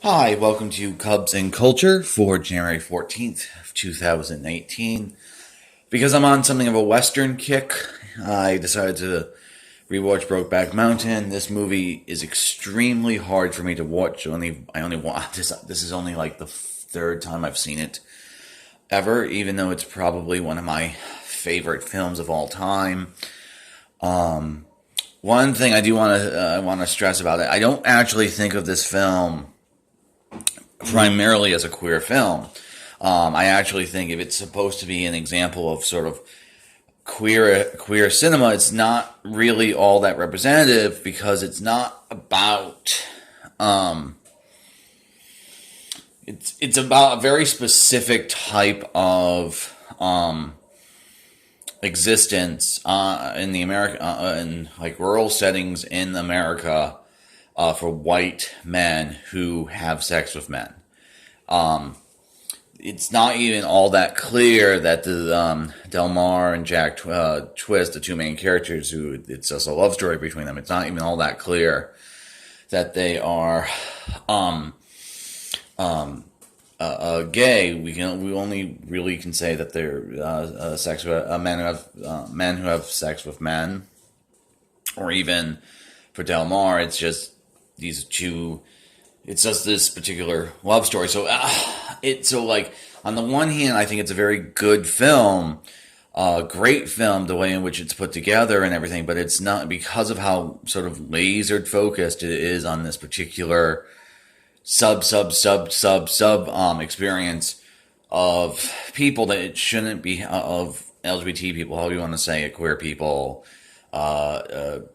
Hi, welcome to Cubs and Culture for January 14th, 2018. Because I'm on something of a Western kick, I decided to rewatch Brokeback Mountain. This movie is extremely hard for me to watch. I only watch this is only like the third time I've seen it ever, even though it's probably one of my favorite films of all time. One thing I do want to stress about it, I don't actually think of this film primarily as a queer film. I actually think if it's supposed to be an example of sort of queer cinema, it's not really all that representative because it's not about it's about a very specific type of existence in the in like rural settings in America for white men who have sex with men. It's not even all that clear that the Delmar and Jack Twist, the two main characters, who it's just a love story between them. It's not even all that clear that they are gay. We only really can say that they're sex with men who have sex with men, or even for Delmar, it's just these two. It's just this particular love story. So like on the one hand, I think it's a very good film, great film, the way in which it's put together and everything. But it's not because of how sort of lasered focused it is on this particular sub experience of people that it shouldn't be, of LGBT people, however you want to say it, queer people,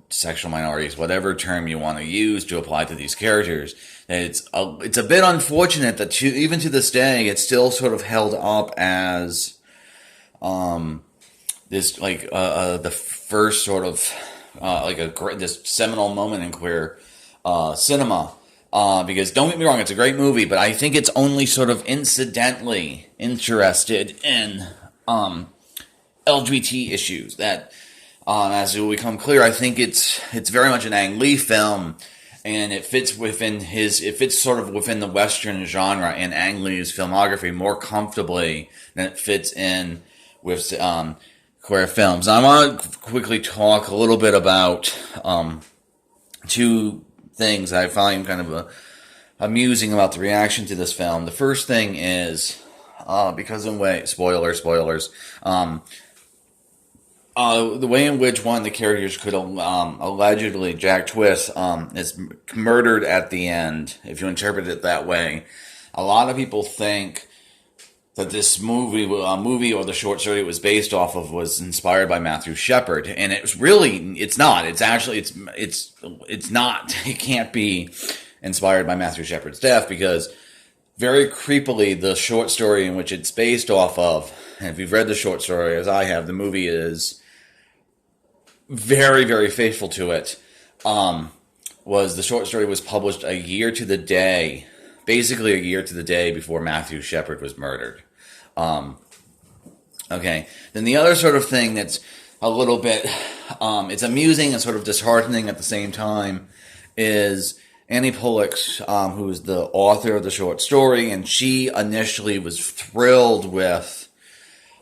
sexual minorities, whatever term you want to use to apply to these characters. It's a bit unfortunate that even to this day, it's still sort of held up as this like the first sort of this seminal moment in queer cinema. Because don't get me wrong, it's a great movie, but I think it's only sort of incidentally interested in LGBT issues. That, as it will become clear, I think it's very much an Ang Lee film, and it fits sort of within the Western genre and Ang Lee's filmography more comfortably than it fits in with queer films. And I want to quickly talk a little bit about two things I find kind of amusing about the reaction to this film. The first thing is because in way spoilers. The way in which one of the characters could allegedly, Jack Twist, is murdered at the end, if you interpret it that way. A lot of people think that this movie or the short story it was based off of was inspired by Matthew Shepard, and it's not. It's actually it's not. It can't be inspired by Matthew Shepard's death, because very creepily the short story in which it's based off of, and if you've read the short story as I have, the movie is very, very faithful to it. The short story was published a year to the day, basically a year to the day before Matthew Shepard was murdered. Okay. Then the other sort of thing that's a little bit, it's amusing and sort of disheartening at the same time, is Annie Pollock, who is the author of the short story, and she initially was thrilled with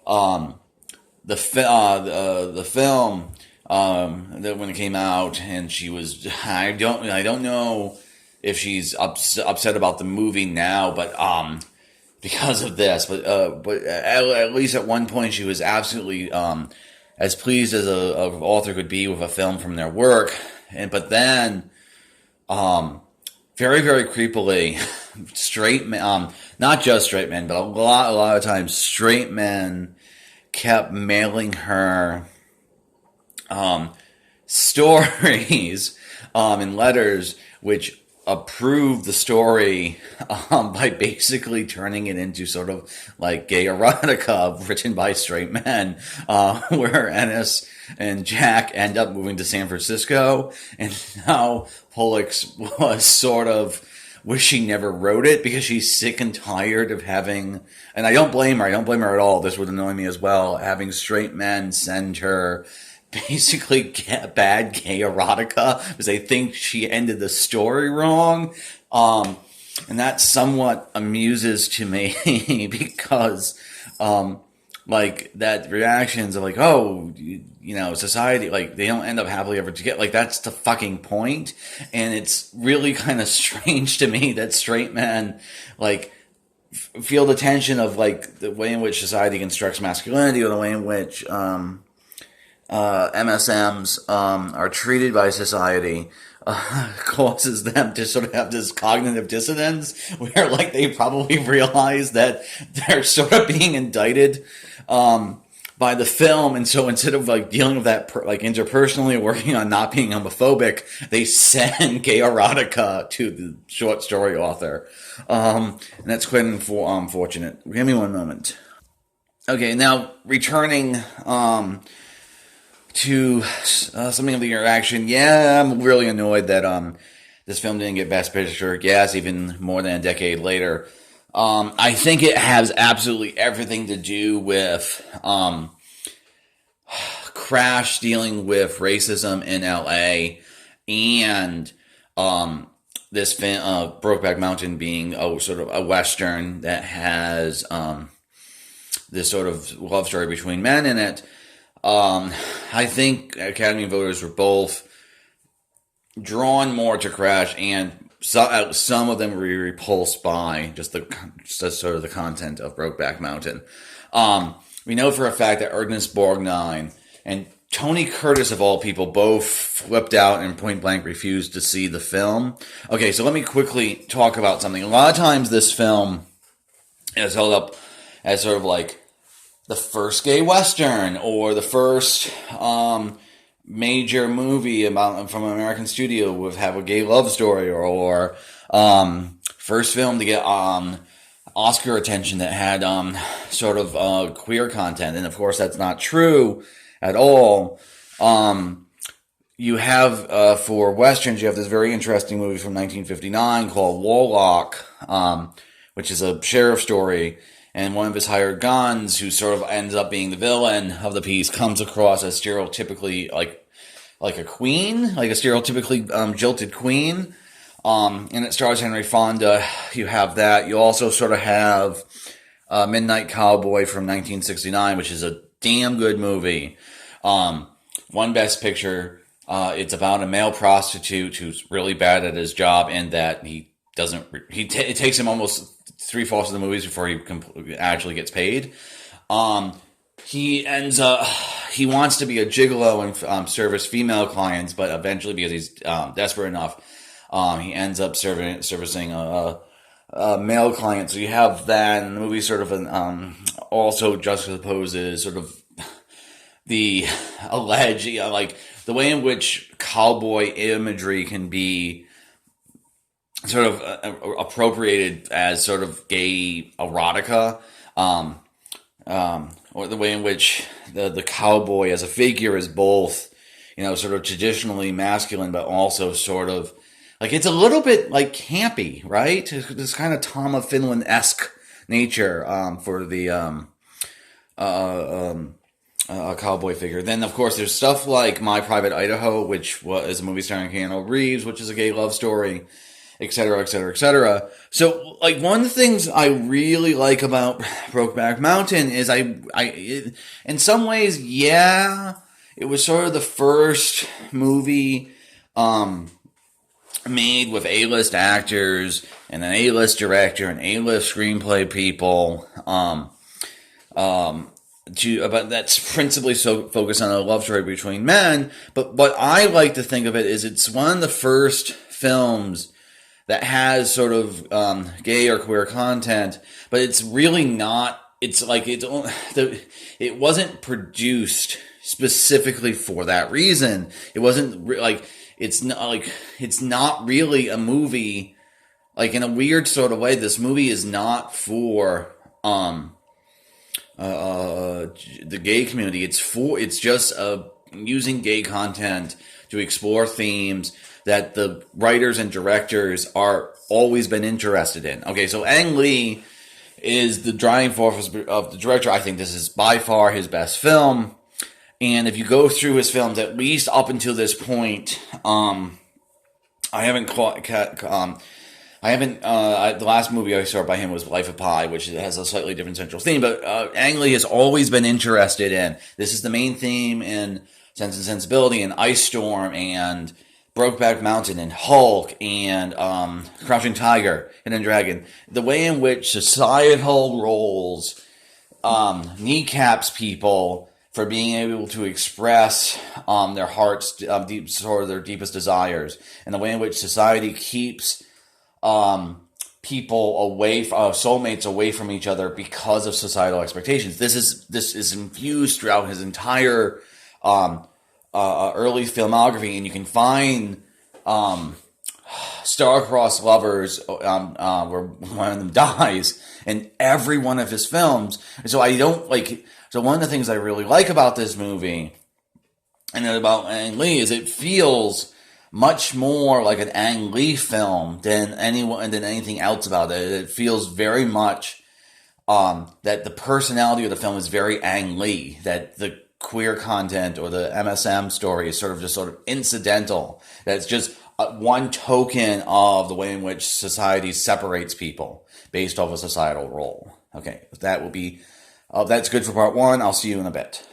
the film that when it came out, and she was, I don't know if she's upset about the movie now, but because of this, but at least at one point she was absolutely as pleased as a author could be with a film from their work, but then very, very creepily, straight men, not just straight men, but a lot of times straight men kept mailing her stories and letters which approved the story by basically turning it into sort of like gay erotica written by straight men, where Ennis and Jack end up moving to San Francisco, and now Pollock was sort of wish she never wrote it, because she's sick and tired of having, and I don't blame her at all, this would annoy me as well, having straight men send her basically bad gay erotica because they think she ended the story wrong. And that somewhat amuses to me because, like, that reactions of like, oh, society, like, they don't end up happily ever together. Like, that's the fucking point. And it's really kind of strange to me that straight men, like, feel the tension of, like, the way in which society constructs masculinity, or the way in which MSMs are treated by society, causes them to sort of have this cognitive dissonance where, like, they probably realize that they're sort of being indicted by the film, and so instead of, like, dealing with that like interpersonally, working on not being homophobic, they send gay erotica to the short story author, and that's quite unfortunate. Give me one moment. Okay, now returning to something of the interaction. Yeah, I'm really annoyed that this film didn't get Best Picture. Yes, even more than a decade later. I think it has absolutely everything to do with Crash dealing with racism in LA, and this film, Brokeback Mountain, being a sort of a Western that has this sort of love story between men in it. I think Academy voters were both drawn more to Crash, and some of them were repulsed by just sort of the content of Brokeback Mountain. We know for a fact that Ernest Borgnine and Tony Curtis, of all people, both flipped out and point blank refused to see the film. Okay, so let me quickly talk about something. A lot of times this film is held up as sort of like the first gay Western, or the first major movie from an American studio would have a gay love story, or first film to get Oscar attention that had sort of queer content. And of course, that's not true at all. You have, for Westerns, you have this very interesting movie from 1959 called Warlock, which is a sheriff story. And one of his hired guns, who sort of ends up being the villain of the piece, comes across as stereotypically like a queen, like a stereotypically jilted queen. And it stars Henry Fonda. You have that. You also sort of have Midnight Cowboy from 1969, which is a damn good movie. One Best Picture. It's about a male prostitute who's really bad at his job, and that he doesn't. It takes him almost 3/4 of the movies before he actually gets paid. He ends up, he wants to be a gigolo and service female clients, but eventually, because he's desperate enough, he ends up servicing a male client. So you have that, and the movie sort of also juxtaposes sort of the alleged, like the way in which cowboy imagery can be sort of appropriated as sort of gay erotica, or the way in which the cowboy as a figure is both, sort of traditionally masculine, but also sort of like, it's a little bit like campy, right? This kind of Tom of Finland-esque nature for the cowboy figure. Then, of course, there's stuff like My Private Idaho, which is a movie starring Keanu Reeves, which is a gay love story, etc., etc., etc. So, like, one of the things I really like about Brokeback Mountain is in some ways, yeah, it was sort of the first movie made with A-list actors and an A-list director and A-list screenplay people. But that's principally so focused on a love story between men. But what I like to think of it is it's one of the first films that has sort of gay or queer content, but it's really not. It's like it wasn't produced specifically for that reason. It wasn't it's not really a movie. Like, in a weird sort of way, this movie is not for the gay community. It's just using gay content to explore themes that the writers and directors are always been interested in. Okay, so Ang Lee is the driving force of the director. I think this is by far his best film. And if you go through his films, at least up until this point, I haven't I haven't. The last movie I saw by him was Life of Pi, which has a slightly different central theme. But Ang Lee has always been interested in. This is the main theme in Sense and Sensibility and Ice Storm and Brokeback Mountain and Hulk and Crouching Tiger, Hidden Dragon. The way in which societal roles kneecaps people for being able to express their heart's deep, sort of their deepest desires, and the way in which society keeps people away, soulmates away from each other because of societal expectations. This is infused throughout his entire early filmography, and you can find star-crossed lovers where one of them dies in every one of his films. And so I don't like. So one of the things I really like about this movie and about Ang Lee is it feels much more like an Ang Lee film than anything else about it. It feels very much that the personality of the film is very Ang Lee. That the queer content or the MSM story is sort of incidental. That's just one token of the way in which society separates people based off a societal role. Okay, that will be. That's good for part one. I'll see you in a bit.